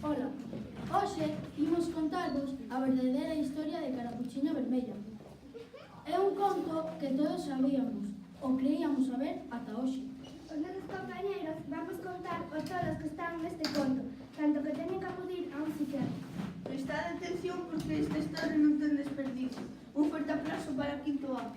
Ola, hoxe imos contarvos a verdadeira historia de Carapuchiña Vermella. É un conto que todos sabíamos, ou creíamos saber ata hoxe. Os nosos compañeiros vamos contar os todos que están neste conto, tanto que teñen que acudir a un psiquiatra. Prestad atención porque esta historia non ten desperdicio. Un forte aplauso para Quinto A.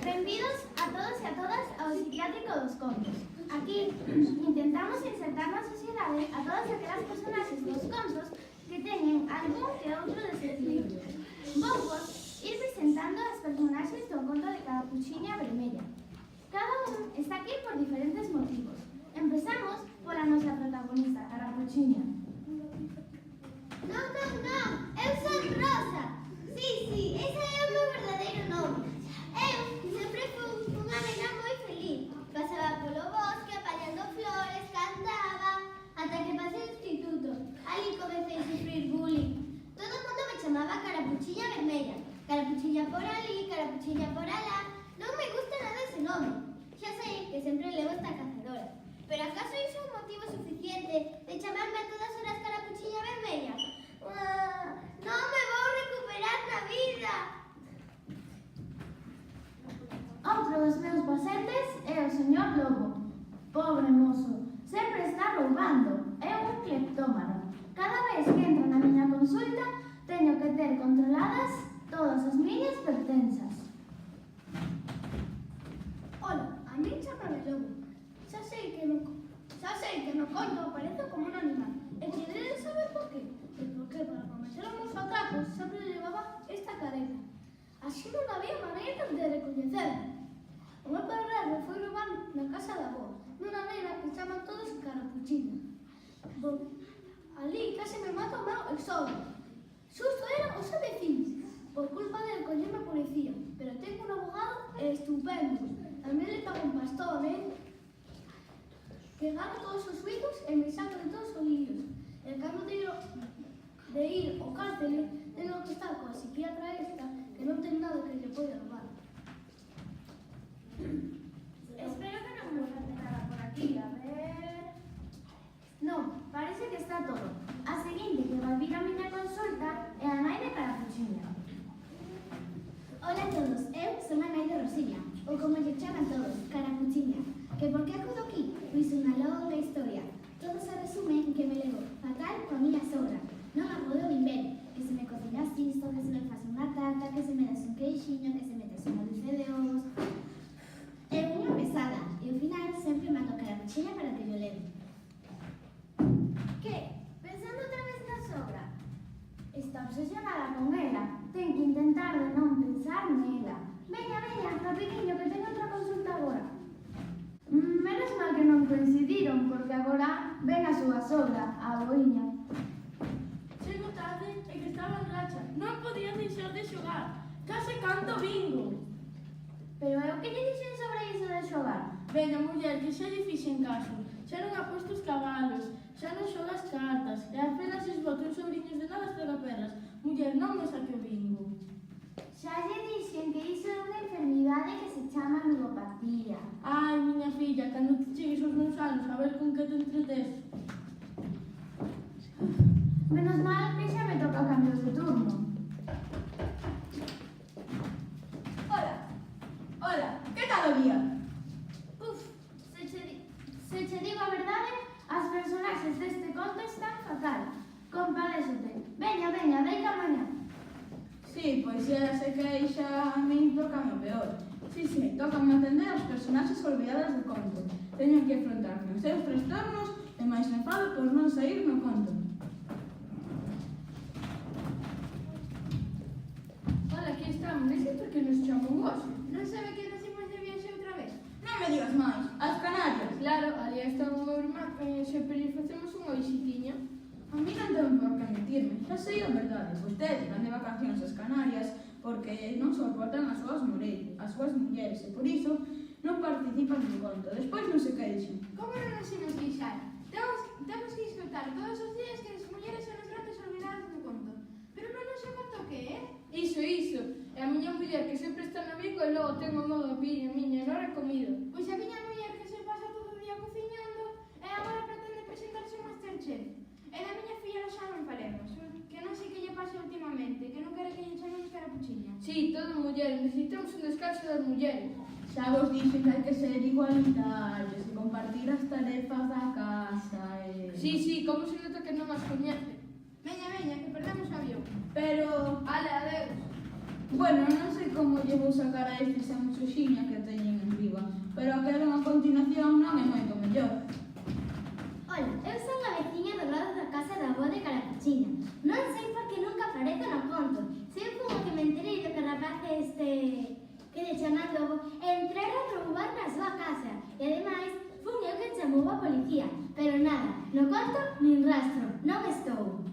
Benvidos a todos e a todas ao Psiquiátrico dos Contos. Aquí intentamos insertar na sociedade a todas aquelas personaxes dos contos que teñen algún que outro desequilibrio. Vos ir presentando as personaxes do conto de Carapuchiña Vermella. Cada un está aquí por diferentes motivos. Empezamos pola nosa protagonista, Carapuchiña. Non, eu son Rosa. Sí, ese é o meu verdadeiro nome. Eu sempre fui unha nena moi feliz. Pasaba polo bosque, apañando flores, cantaba, ata que pasei ao instituto. Ali comecei a sufrir bullying. Todo o mundo me chamaba Carapuchiña Vermella. Carapuchiña por ali, Carapuchiña por alá. Non me gusta nada ese nome. Xa sei que sempre levo esta cazadora. Pero acaso iso é un motivo suficiente de chamarme a todas horas Carapuchiña Vermella? Non me vou recuperar na vida! Outro dos meus pacientes é o señor Lobo. Pobre mozo, sempre está roubando. É un cleptómano. Cada vez que entra na miña consulta, teño que ter controladas todas as miñas pertenzas. Ola, a min chamame Lobo. Xa sei que no conto aparezo como un animal. E queredes saber por qué? Porque para cometer os meus atracos sempre levaba esta careta. Así non había maneira de recoñecerme. O meu padre foi roubar na casa da avó, nunha nena que chaman todos Carapuchiña. Ali case me mata o meu exogro. Xusto era os vecinos. Por culpa del colleme a policía, pero tengo un abogado estupendo. Tamén le pago un pastón, que gano todos os suizos e me saco de todos os líos. E cando de ir ao cárcel, tengo que estar coa psiquiatra esta, que non ten nada que lle pode robar. Espero que non me falte nada por aquí. A ver... Non, parece que está todo. A seguinte que vai vir a miña consulta é a nai de Carapuchiña. Hola a todos, eu son a nai de Rosiña, ou como lle chaman todos, Carapuchiña. Que por que acudo aquí? Pois unha longa historia. Todo se resume en que me levo fatal coa miña sogra. Non a podo nin ver, que se me cociña xisto, que se me faz unha tarta, que se me das un queixiño, que se me des unha dulce de ovos. É unha pesada, e ao final sempre mando a Carapuchiña para que yo leve. Que? Pensando outra vez na sogra? Está obsesionada con ela. Ten que intentar de non pensar nela. Veña, rapidiño, que teño outra consulta agora. Menos mal que non coincidiron, porque agora ven a súa sogra, a aboiña. Chego tarde e que estaba en racha. Non podía deixar de xogar. Case canto bingo. Pero eu que lle dixen sobre iso de xogar? Veña, muller, que xa lle fixen caso. Xa non aposto os cabalos, xa non xogas cartas, e apenas esboto uns sobrinhos de nada tragaperras. Muller, non me saque o bingo. Xa lle dixen que iso é unha enfermidade que se chama ludopatía. Ai, miña filla, cando te chegues aos meus anos, a ver con que te entretes. Menos mal que xa me toca cambios de turno. Hola, que tal o día? Uf, se che digo a verdade, as personaxes deste conto están fatal. Compadézote. Veña, deita mañá. Sí, pois se ela se queixa, a min tócame o peor. Sí, tócame atender as personaxes olvidadas do conto. Teño que afrontarme os seus trastornos e máis enfado por non sair no conto. Hola, aquí estamos. Non sei por que nos chamamos vos. Non sabe que nos imos de viaxe outra vez? Non me digas máis, as Canarias. Claro, ali está o meu irmán e sempre lles facemos unha visitiña. A mí non ten por que mentirme, xa sei a verdade. Vostedes van de vacacións ás Canarias porque non soportan as súas mulleres e por iso non participan no conto. Despois non se queixen. Como non nos imos queixar? Temos que escotar todos os días que as mulleres son as grandes olvidadas do conto. Pero non nos conto que é? Iso. E a miña muller que sempre está no bico e logo ten o modo pillo, miña, non recomido. Pois a miña muller che? E da miña filla xa non falemos, que non sei que lle pase últimamente, que non quere que lle chamemos carapuchiña. Sí, todo mulleres, necesitamos un descanso das mulleres. Xa vos dixen que hai que ser igualitarios e compartir as tarefas da casa e... Sí, como se nota que non as coñece. Veña, que perdemos o avión. Pero, ale, adeus. Bueno, non sei como lle vou sacar a este xa muxoxiña que teñen en riba, pero que a continuación non é moito mellor. Hola, eu son a veciña do lado da casa da avó de Carapuchiña. Non sei por que nunca aparezo no conto. Sei como que me enterei do que o rapaz que de chamando entrara a roubar na súa casa. E ademais, fun eu que chamou a policía. Pero nada, no conto nin rastro, non estou.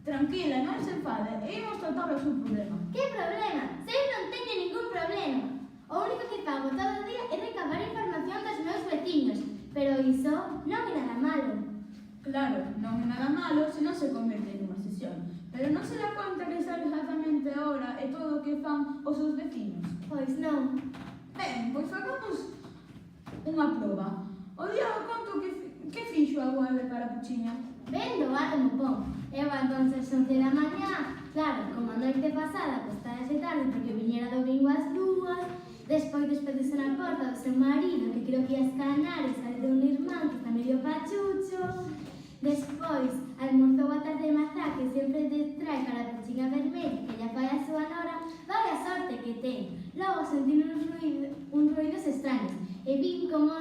Tranquila, non se enfade, e imos tratar o seu problema. Que problema? Se eu non teño ningún problema. O único que fago todo o día é recabar información dos meus veciños. Pero iso non é nada malo. Claro, non é nada malo se non se converte nunha sesión, pero non se dá conta que sabe exactamente a hora e todo o que fan os seus veciños. Pois non. Ben, pois facamos unha proba. O día do conto que fixo a boa de Carapuchiña? Vendo a do pón. Eu entonces 11 da mañá, claro, como a noite pasada acostarase tarde porque viñera domingo ás 2, despois despedise na porta do seu marido que creo que ia escanar e salir de un irmán que está medio pachucho. Despois almorzou a tarde de mazá que sempre trae Carapuchiña vermelha que lla fai a súa nora. Vaya sorte que ten. Logo sentí uns ruidos extraños e vin como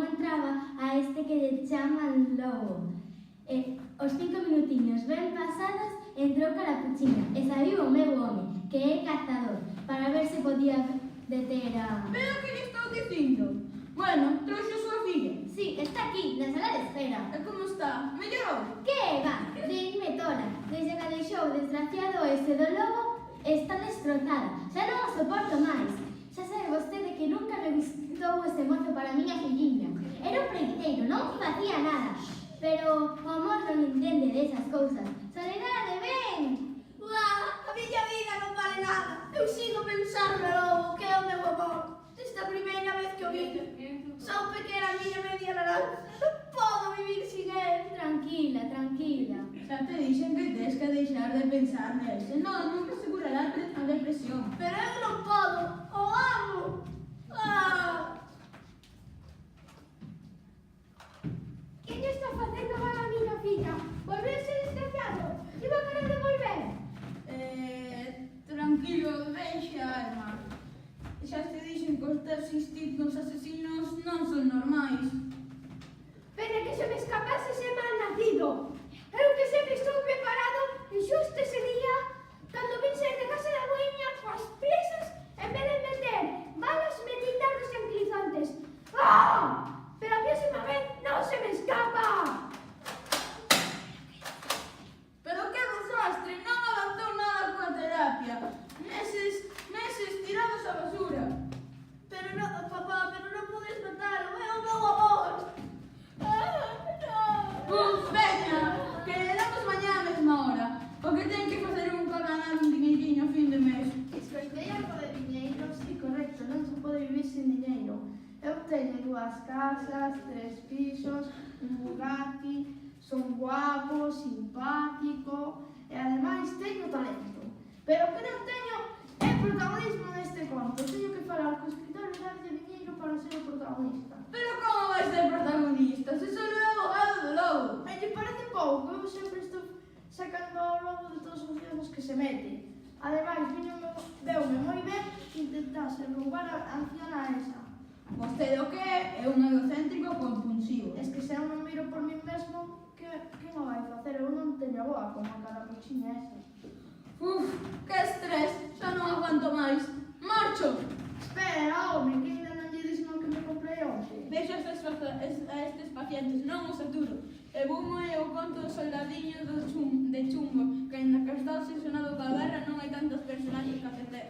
entraba a este que lle chaman lobo. E os 5 minutiños ben pasados entrou Carapuchiña e saiu o meu home, que é cazador, para ver se podía deter a... Pero que lle estou dicindo? Bueno, trouxe a súa filla. Sí, está aquí, na sala de espera. E como está? Mellorou? Que va? Dime tola. Desde que deixou o desgraciado ese do lobo, está destrozada. Xa non o soporto máis. Xa sabe vostede que nunca me gustou ese mozo para a miña filliña. Era un preguiteiro, non facía nada. Pero o amor non entende desas cousas. Soledade, ven! Uá, a miña vida non vale nada. Eu sigo pensando no lobo, que é o meu amor. Esta primeira vez que o vi, soupe que era a miña media naranja. Non podo vivir sin él. Tranquila. Xa te dixen que tens que deixar de pensar nel, senón nunca se curará a depresión. Pero eu non podo, o amo. Ah. Quen está facendo mal a miña filla? Volverse desgraciado? Iba a querer devolver? Tranquilo, deixa, Alma. Xa te dixen que os teus instintos asesinos non son normais. Pena que se me escapase ese mal nacido. Eu que sempre estou preparado e xusto ese día, cando vin sair de casa da boiña coas presas, en vez de meter balas, metí dardos tranquilizantes. Ah! Pero a próxima vez non se me escapa! Pero que desastre, non avanzou nada coa terapia. Meses tirados á basura. Pero non, papá, pero non podes matalo, é o meu amor. Veña, que le damos mañá a mesma hora. O que ten que facer un para ganar un diñeirinho a fin de mes. Escoitei algo de diñeiro, sí, correcto, non se pode vivir sin diñeiro. Eu teño 2 casas, 3 pisos, un Bugatti, son guapo, simpático e ademais teño talento. Pero o que non teño é protagonismo neste conto. Teño que falar co escritor e darlle diñeiro para ser o protagonista. Pero como vai ser protagonista? Se solo é abogado do lobo. E lle parece pouco, eu sempre estou sacando ao lobo de todos os líos que se mete. Ademais, deume moi ben intentase roubar a anciana esa. Vostede o que é un egocéntrico compulsivo. Es que se eu non miro por mí mesmo, que non vai facer? Eu non teño boa como a Carapuchiña esa. Uf, que estrés, xa non aguanto máis. Marcho! Espera, home, que ainda non lle dis non que me comprei hoxe. Deixo a estes pacientes, non os saturo. E voume o conto dos soldadiños de chumbo, que ainda que está obsesionado coa guerra non hai tantos personaxes que atender.